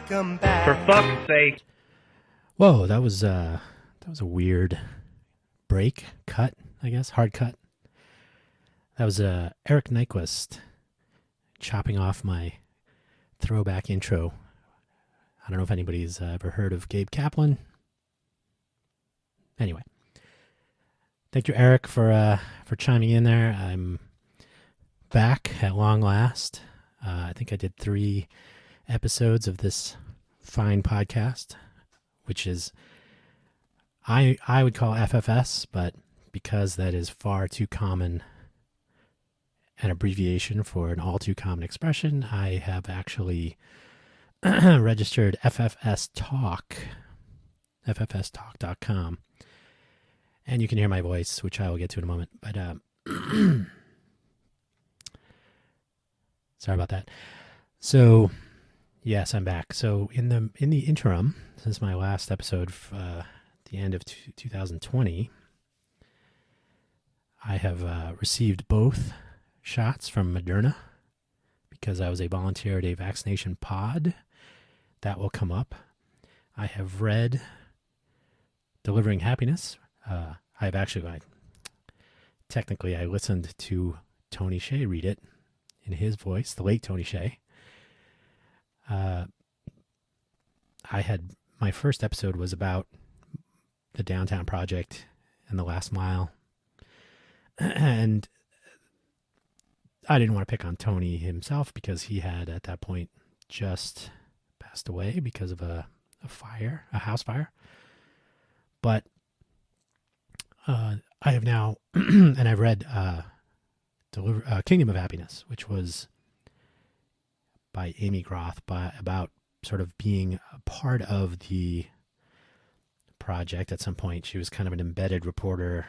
welcome back. For fuck's sake. Whoa, that was a weird break, cut, I guess, hard cut. That was Eric Nyquist chopping off my throwback intro. I don't know if anybody's ever heard of Gabe Kaplan. Anyway, thank you, Eric, for chiming in there. I'm back at long last. I think I did 3 episodes of this fine podcast, which is I would call FFS, but because that is far too common an abbreviation for an all too common expression, I have actually registered FFS Talk, ffstalk.com, and you can hear my voice, which I will get to in a moment. But sorry about that. So yes, I'm back. So in the interim, since my last episode, the end of 2020, I have received both shots from Moderna because I was a volunteer at a vaccination pod. That will come up. I have read Delivering Happiness. I listened to Tony Shea read it in his voice, the late Tony Shea. My first episode was about the downtown project and the last mile. And I didn't want to pick on Tony himself because he had at that point just passed away because of a house fire. But I have now, and I've read Kingdom of Happiness, which was by Amy Groth, about sort of being a part of the project at some point. She was kind of an embedded reporter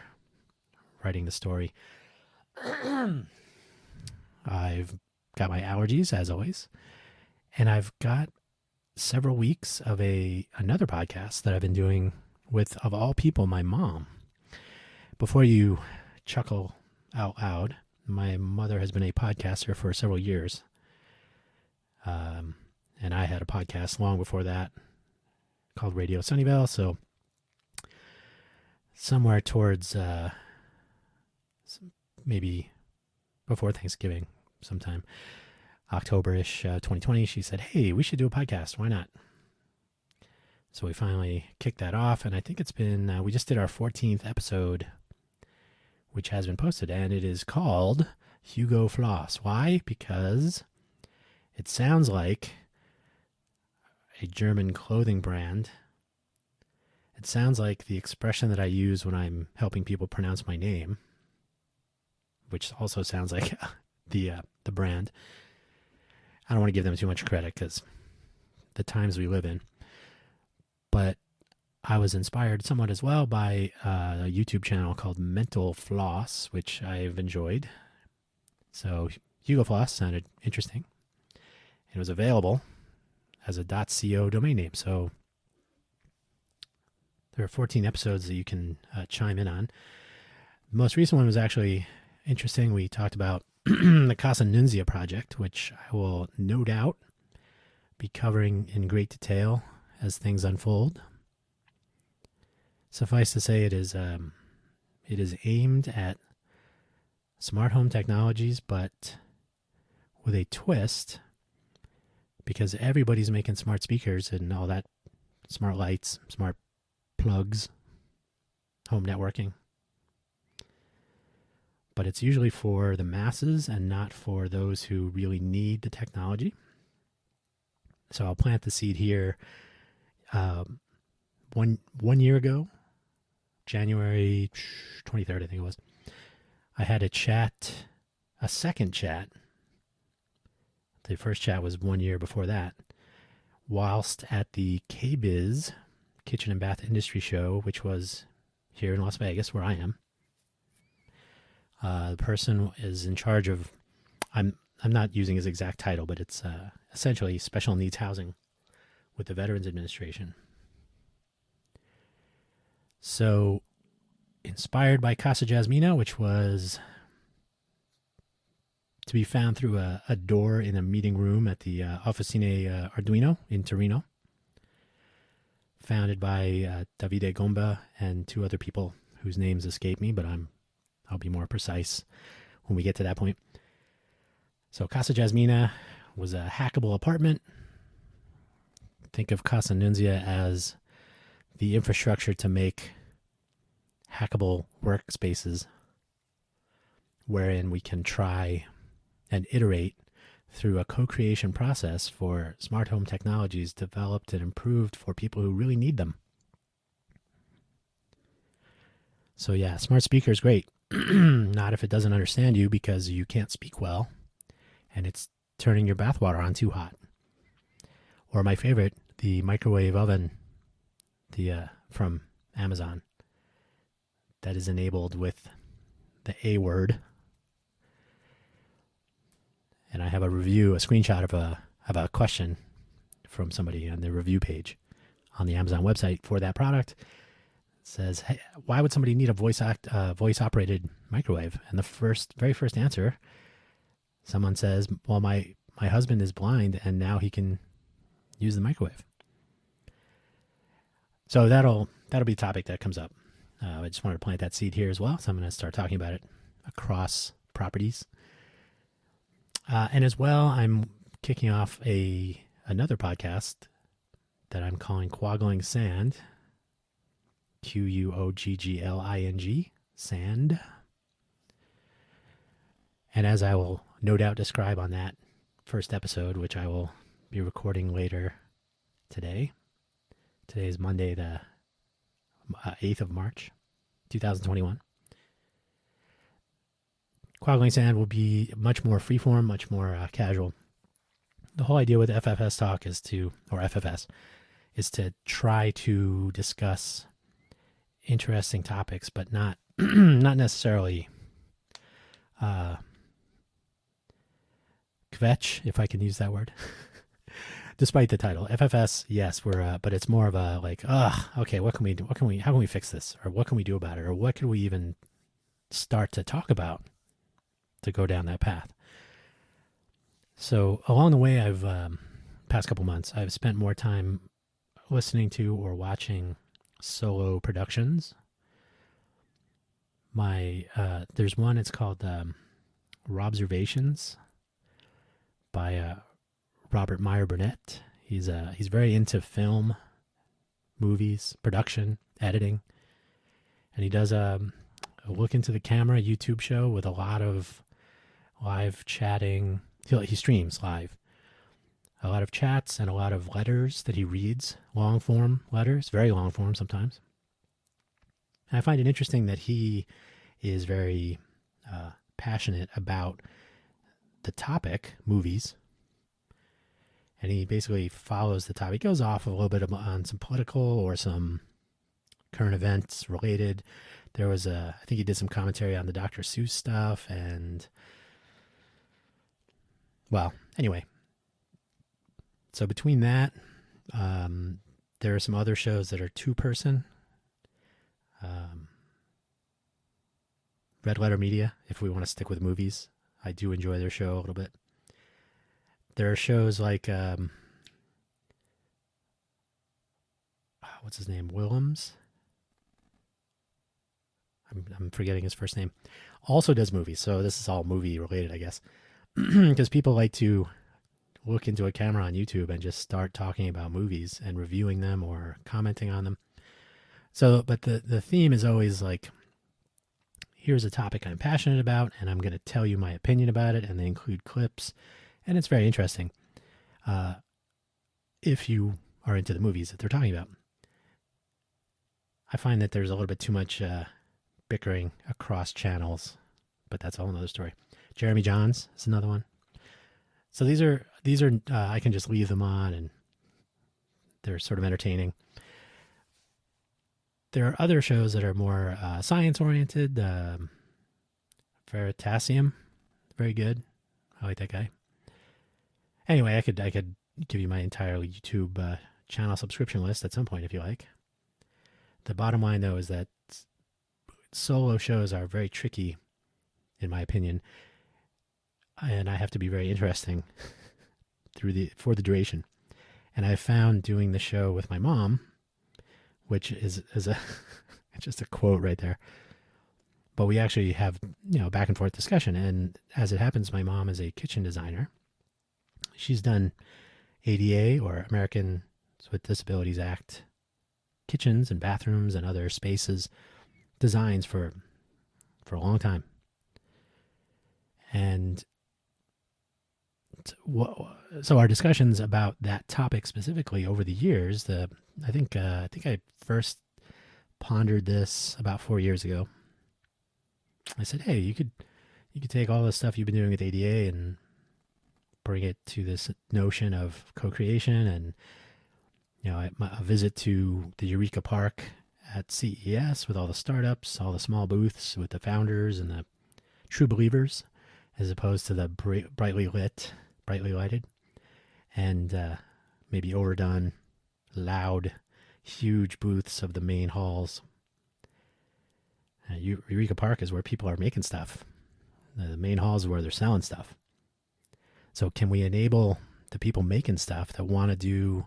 writing the story. I've got my allergies, as always, and I've got several weeks of another podcast that I've been doing with, of all people, my mom. Before you chuckle out loud, my mother has been a podcaster for several years. And I had a podcast long before that called Radio Sunnyvale. So somewhere towards maybe before Thanksgiving, sometime October-ish 2020, she said, hey, we should do a podcast. Why not? So we finally kicked that off. And I think it's been, we just did our 14th episode, which has been posted. And it is called HugoFloss. Why? Because it sounds like a German clothing brand. It sounds like the expression that I use when I'm helping people pronounce my name, which also sounds like the brand. I don't want to give them too much credit because the times we live in. But I was inspired somewhat as well by a YouTube channel called Mental Floss, which I've enjoyed. So HugoFloss sounded interesting. It was available as a .co domain name. So there are 14 episodes that you can chime in on. The most recent one was actually interesting. We talked about the Casa Nunzia project, which I will no doubt be covering in great detail as things unfold. Suffice to say, it is aimed at smart home technologies, but with a twist, because everybody's making smart speakers and all that, smart lights, smart plugs, home networking. But it's usually for the masses and not for those who really need the technology. So I'll plant the seed here. One year ago, January 23rd, I think it was, I had a second chat. The first chat was 1 year before that, whilst at the KBIS Kitchen and Bath Industry Show, which was here in Las Vegas, where I am. The person is in charge of, I'm not using his exact title, but it's essentially special needs housing with the Veterans Administration. So, inspired by Casa Jasmina, which was to be found through a door in a meeting room at the Officine Arduino in Torino, founded by Davide Gomba and two other people whose names escape me, but I'll be more precise when we get to that point. So Casa Jasmina was a hackable apartment. Think of Casa Nunzia as the infrastructure to make hackable workspaces wherein we can try and iterate through a co-creation process for smart home technologies developed and improved for people who really need them. So yeah, smart speaker is great. Not if it doesn't understand you because you can't speak well and it's turning your bathwater on too hot. Or my favorite, the microwave oven, from Amazon, that is enabled with the A word. And I have a screenshot of a question from somebody on the review page on the Amazon website for that product. It says, hey, why would somebody need a voice operated microwave? And the very first answer, someone says, well, my husband is blind and now he can use the microwave. So that'll be a topic that comes up. I just wanted to plant that seed here as well. So I'm going to start talking about it across properties. And as well, I'm kicking off another podcast that I'm calling QuogglingSand, Quoggling, sand. And as I will no doubt describe on that first episode, which I will be recording later today. Today is Monday, the 8th of March, 2021. QuogglingSand will be much more freeform, much more casual. The whole idea with FFS Talk FFS, is to try to discuss interesting topics, but not not necessarily kvetch, if I can use that word. Despite the title, FFS, yes, but it's more of a like, okay, how can we fix this, or what can we do about it, or what can we even start to talk about to go down that path. So along the way, I've past couple months, I've spent more time listening to or watching solo productions. There's one, it's called Robservations by Robert Meyer Burnett. He's very into film, movies, production, editing, and he does a look into the camera YouTube show with a lot of live chatting. He streams live, a lot of chats and a lot of letters that he reads, long form letters, very long form sometimes. And I find it interesting that he is very passionate about the topic, movies. And he basically follows the topic. He goes off a little bit on some political or some current events related. There was I think he did some commentary on the Dr. Seuss stuff. And, well, anyway. So between that, there are some other shows that are two-person. Red Letter Media, if we want to stick with movies. I do enjoy their show a little bit. There are shows like, what's his name? Willems? I'm forgetting his first name. Also does movies, so this is all movie related, I guess. Because people like to look into a camera on YouTube and just start talking about movies and reviewing them or commenting on them. So, but the theme is always like, here's a topic I'm passionate about, and I'm going to tell you my opinion about it, and they include clips. And it's very interesting if you are into the movies that they're talking about. I find that there's a little bit too much bickering across channels, but that's a whole other story. Jeremy Johns is another one. So these are I can just leave them on, and they're sort of entertaining. There are other shows that are more science-oriented. Veritasium, very good. I like that guy. Anyway, I could give you my entire YouTube channel subscription list at some point if you like. The bottom line, though, is that solo shows are very tricky, in my opinion. and I have to be very interesting for the duration. And I found doing the show with my mom, which is a just a quote right there. But we actually have, back and forth discussion. And as it happens, my mom is a kitchen designer. She's done ADA, or Americans with Disabilities Act, kitchens and bathrooms and other spaces designs for a long time. And so our discussions about that topic specifically over the years, I think I first pondered this about 4 years ago. I said, hey, you could take all the stuff you've been doing with ADA and bring it to this notion of co-creation. And a visit to the Eureka Park at CES with all the startups, all the small booths with the founders and the true believers, as opposed to the brightly lighted, and maybe overdone, loud, huge booths of the main halls. Eureka Park is where people are making stuff. The main halls is where they're selling stuff. So can we enable the people making stuff that want to do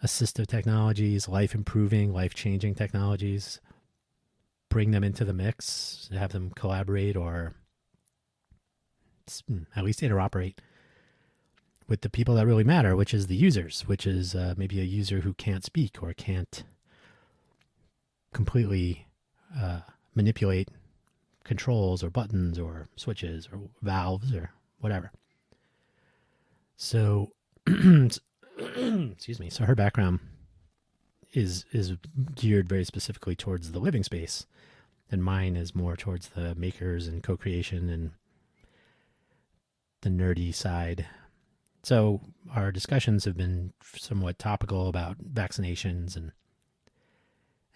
assistive technologies, life-improving, life-changing technologies, bring them into the mix, have them collaborate or at least interoperate with the people that really matter, which is the users, which is maybe a user who can't speak or can't completely manipulate controls or buttons or switches or valves or whatever. So, excuse me. So her background is geared very specifically towards the living space, and mine is more towards the makers and co-creation and the nerdy side. So our discussions have been somewhat topical about vaccinations and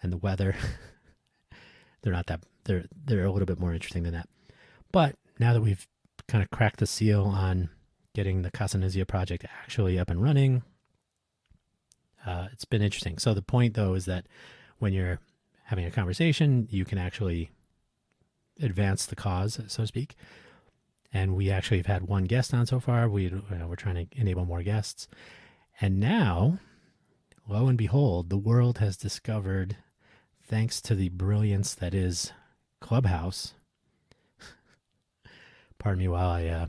the weather. They're a little bit more interesting than that. But now that we've kind of cracked the seal on getting the Casa Nunzia project actually up and running, it's been interesting. So the point, though, is that when you're having a conversation, you can actually advance the cause, so to speak. And we actually have had one guest on so far. We're trying to enable more guests. And now, lo and behold, the world has discovered, thanks to the brilliance that is Clubhouse. Pardon me while I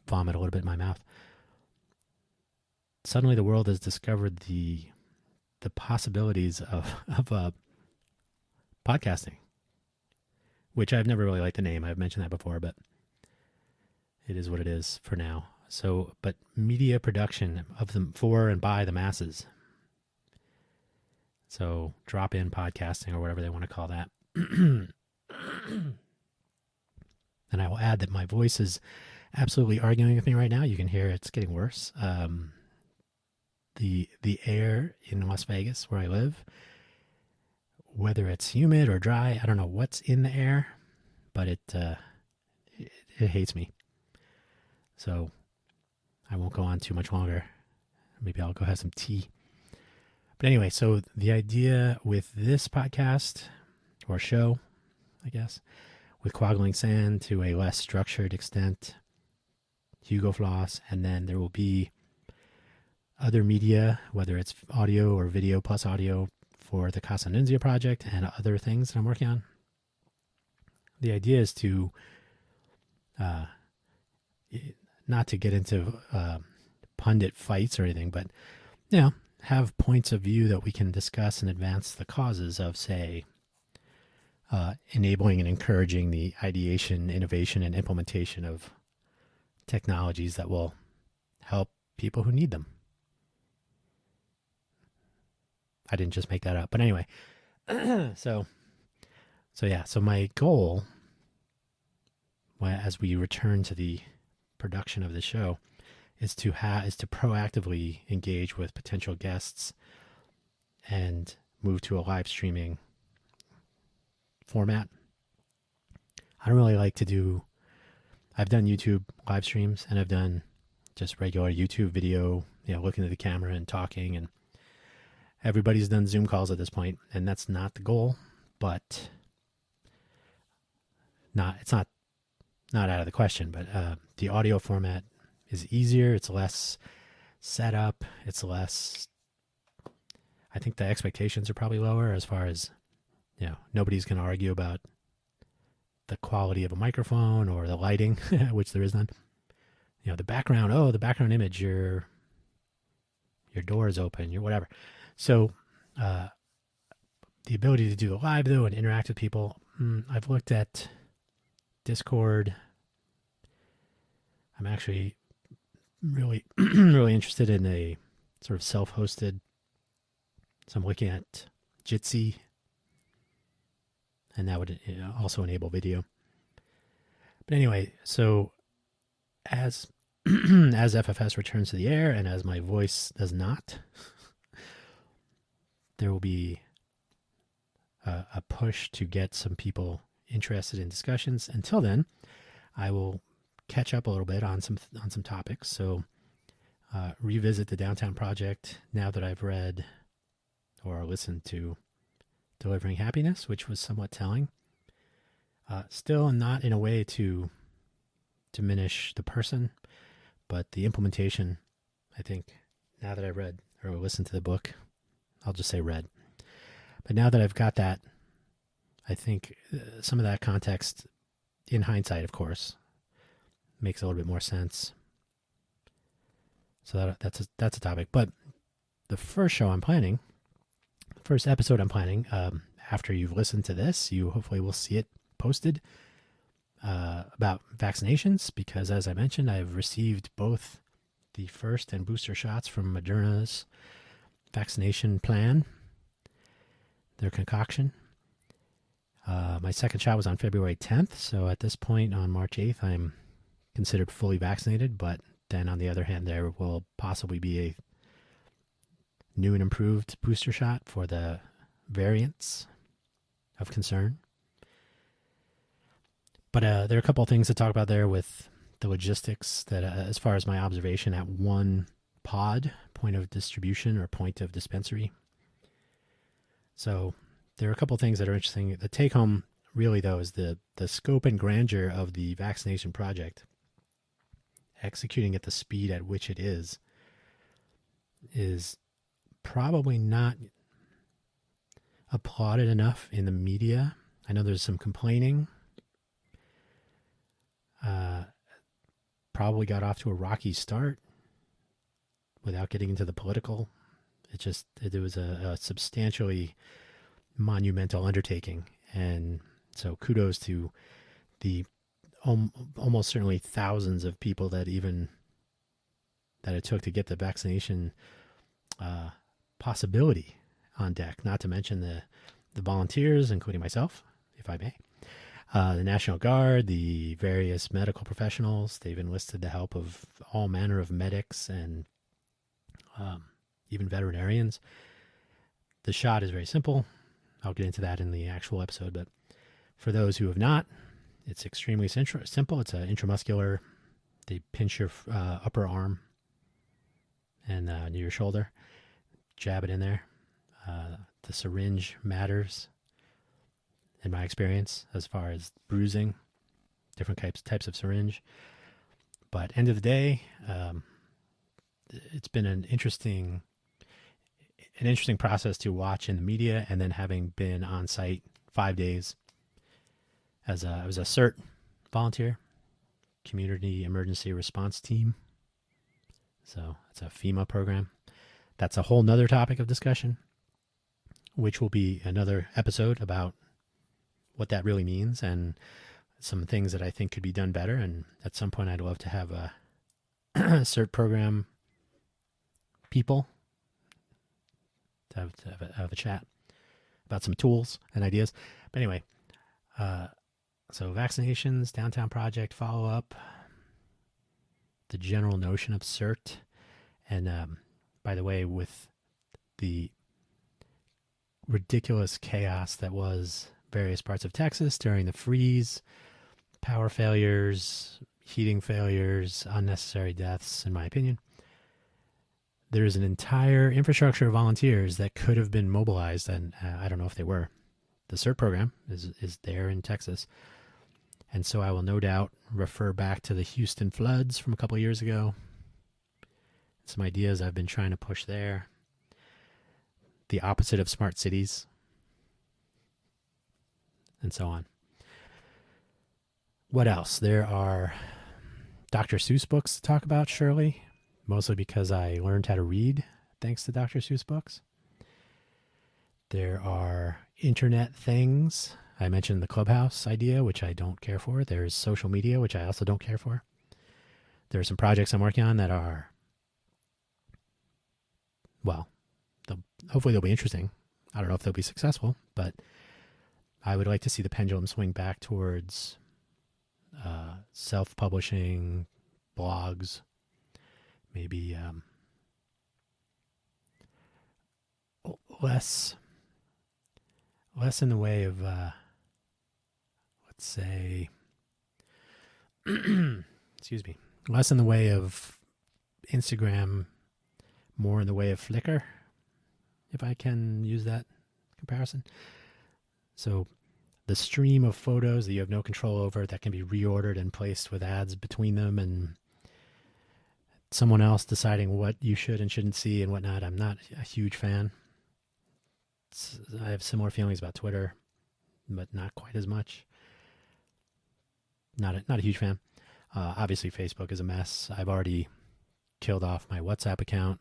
vomit a little bit in my mouth. Suddenly the world has discovered the possibilities of podcasting, which I've never really liked the name. I've mentioned that before, but it is what it is for now. So, but media production of them for and by the masses. So drop-in podcasting or whatever they want to call that. And I will add that my voice is absolutely arguing with me right now. You can hear it's getting worse. The air in Las Vegas, where I live, whether it's humid or dry, I don't know what's in the air, but it hates me. So I won't go on too much longer. Maybe I'll go have some tea. But anyway, so the idea with this podcast or show, I guess, with QuogglingSand to a less structured extent, HugoFloss, and then there will be other media, whether it's audio or video plus audio for the Casa Nunzia project and other things that I'm working on. The idea is to not to get into pundit fights or anything, but have points of view that we can discuss and advance the causes of, say, enabling and encouraging the ideation, innovation, and implementation of technologies that will help people who need them. I didn't just make that up, but anyway. So my goal, as we return to the production of the show, is to proactively engage with potential guests and move to a live streaming format. I don't really like to do. I've done YouTube live streams and I've done just regular YouTube video, looking at the camera and talking, and everybody's done Zoom calls at this point, and that's not the goal, but it's not not out of the question, but the audio format is easier. It's less setup. It's less. I think the expectations are probably lower as far as, nobody's going to argue about the quality of a microphone or the lighting, which there is none. The background. Oh, the background image. Your door is open. Your whatever. So, the ability to do the live though and interact with people. I've looked at Discord. I'm actually really, really interested in a sort of self-hosted. So I'm looking at Jitsi, and that would also enable video. But anyway, so as as FFS returns to the air and as my voice does not, there will be a push to get some people interested in discussions. Until then, I will catch up a little bit on some topics. So revisit the Downtown Project now that I've read or listened to Delivering Happiness, which was somewhat telling. Still not in a way to diminish the person, but the implementation, I think, now that I've read or listened to the book, I'll just say read. But now that I've got that, I think some of that context, in hindsight, of course, makes a little bit more sense. So that's a topic. But the first episode I'm planning, after you've listened to this, you hopefully will see it posted, about vaccinations, because as I mentioned, I've received both the first and booster shots from Moderna's vaccination plan, their concoction. My second shot was on February 10th, so at this point on March 8th, I'm considered fully vaccinated, but then on the other hand, there will possibly be a new and improved booster shot for the variants of concern. But there are a couple of things to talk about there with the logistics that, as far as my observation at one point of distribution or point of dispensary. So there are a couple of things that are interesting. The take home really, though, is the scope and grandeur of the vaccination project. Executing at the speed at which it is probably not applauded enough in the media. I know there's some complaining. Probably got off to a rocky start without getting into the political. It was a substantially monumental undertaking. And so kudos to the almost certainly thousands of people that it took to get the vaccination possibility on deck, not to mention the volunteers, including myself, if I may. The National Guard, the various medical professionals. They've enlisted the help of all manner of medics and even veterinarians. The shot is very simple. I'll get into that in the actual episode, but for those who have not, it's extremely simple. It's an intramuscular. They pinch your upper arm and near your shoulder, jab it in there. The syringe matters, in my experience, as far as bruising, different types of syringe. But end of the day, it's been an interesting process to watch in the media, and then having been on site 5 days I was a CERT volunteer, Community Emergency Response Team. So it's a FEMA program. That's a whole nother topic of discussion, which will be another episode about what that really means and some things that I think could be done better. And at some point, I'd love to have a CERT program people to have a chat about some tools and ideas. But anyway, so vaccinations, Downtown Project, follow-up, the general notion of CERT. And by the way, with the ridiculous chaos that was various parts of Texas during the freeze, power failures, heating failures, unnecessary deaths, in my opinion, there's an entire infrastructure of volunteers that could have been mobilized, and I don't know if they were. The CERT program is there in Texas, And so I will no doubt refer back to the Houston floods from a couple of years ago. Some ideas I've been trying to push there. The opposite of smart cities. And so on. What else? There are Dr. Seuss books to talk about, surely. Mostly because I learned how to read thanks to Dr. Seuss books. There are internet things. I mentioned the Clubhouse idea, which I don't care for. There's social media, which I also don't care for. There are some projects I'm working on that are, well, hopefully they'll be interesting. I don't know if they'll be successful, but I would like to see the pendulum swing back towards self-publishing, blogs, maybe less in the way of, let's say, excuse me, less in the way of Instagram, more in the way of Flickr, if I can use that comparison. So the stream of photos that you have no control over that can be reordered and placed with ads between them, and someone else deciding what you should and shouldn't see and whatnot. I'm not a huge fan. I have similar feelings about Twitter, but not quite as much. Not a huge fan. Obviously, Facebook is a mess. I've already killed off my WhatsApp account.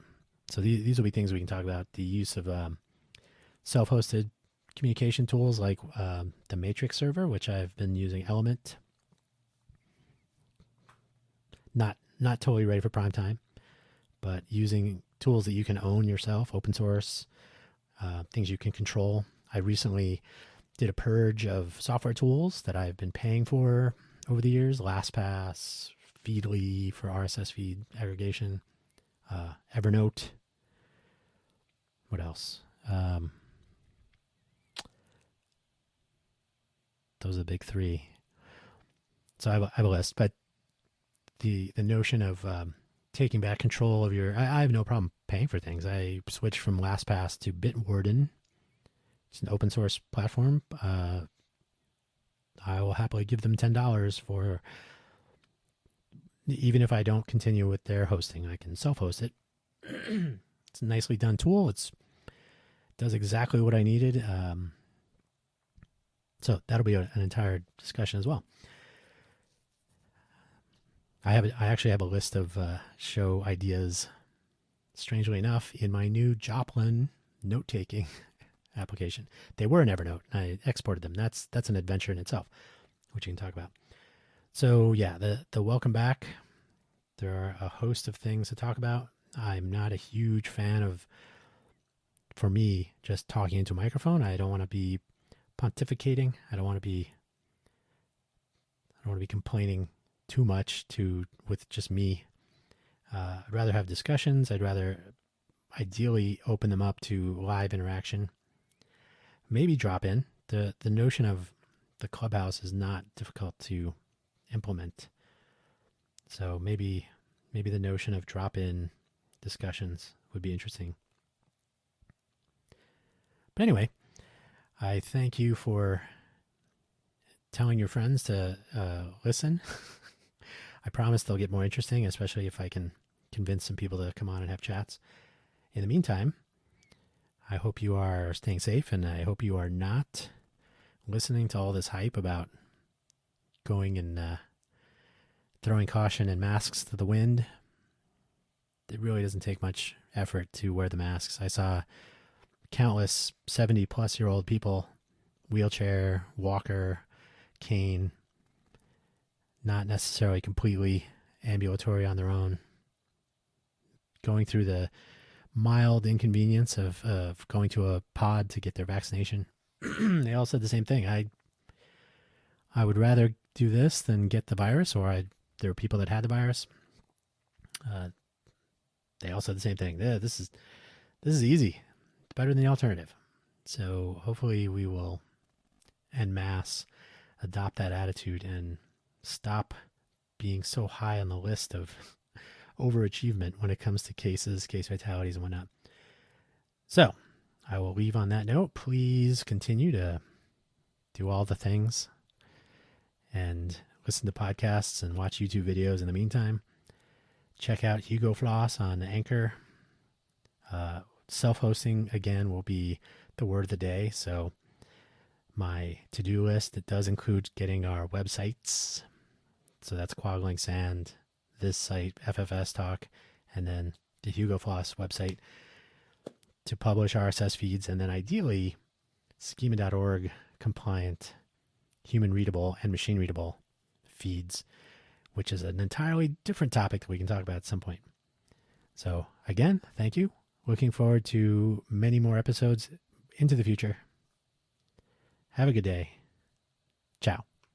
So these will be things we can talk about. The use of self-hosted communication tools like the Matrix server, which I've been using Element. Not totally ready for prime time, but using tools that you can own yourself, open source, things you can control. I recently did a purge of software tools that I've been paying for over the years. LastPass, Feedly for RSS feed aggregation, Evernote. What else? Those are the big three. So I have a list, but the notion of taking back control of your... I have no problem paying for things. I switched from LastPass to Bitwarden. It's an open source platform. I will happily give them $10 for... Even if I don't continue with their hosting, I can self-host it. It's a nicely done tool. It does exactly what I needed. So that'll be an entire discussion as well. I actually have a list of show ideas, strangely enough, in my new Joplin note-taking application. They were in Evernote. I exported them. That's an adventure in itself, which you can talk about. So yeah, the welcome back. There are a host of things to talk about. I'm not a huge fan of, for me, just talking into a microphone. I don't want to be pontificating. I don't want to be complaining too much with just me. I'd rather have discussions. I'd rather ideally open them up to live interaction. Maybe drop in. The notion of the Clubhouse is not difficult to implement. So maybe the notion of drop-in discussions would be interesting. But anyway, I thank you for telling your friends to listen. I promise they'll get more interesting, especially if I can convince some people to come on and have chats. In the meantime, I hope you are staying safe, and I hope you are not listening to all this hype about going and throwing caution and masks to the wind. It really doesn't take much effort to wear the masks. I saw countless 70-plus-year-old people, wheelchair, walker, cane, not necessarily completely ambulatory on their own, going through the mild inconvenience of going to a pod to get their vaccination. They all said the same thing. I would rather do this than get the virus, or there were people that had the virus. They all said the same thing. This is easy. It's better than the alternative. So hopefully we will en masse adopt that attitude and stop being so high on the list of overachievement when it comes to cases, case fatalities, and whatnot. So I will leave on that note. Please continue to do all the things and listen to podcasts and watch YouTube videos in the meantime. Check out HugoFloss on Anchor. Self-hosting, again, will be the word of the day. So my to-do list, it does include getting our websites. So that's QuogglingSand, this site, FFS Talk, and then the HugoFloss website to publish RSS feeds, and then ideally schema.org compliant, human readable and machine readable feeds, which is an entirely different topic that we can talk about at some point. So again, thank you. Looking forward to many more episodes into the future. Have a good day. Ciao.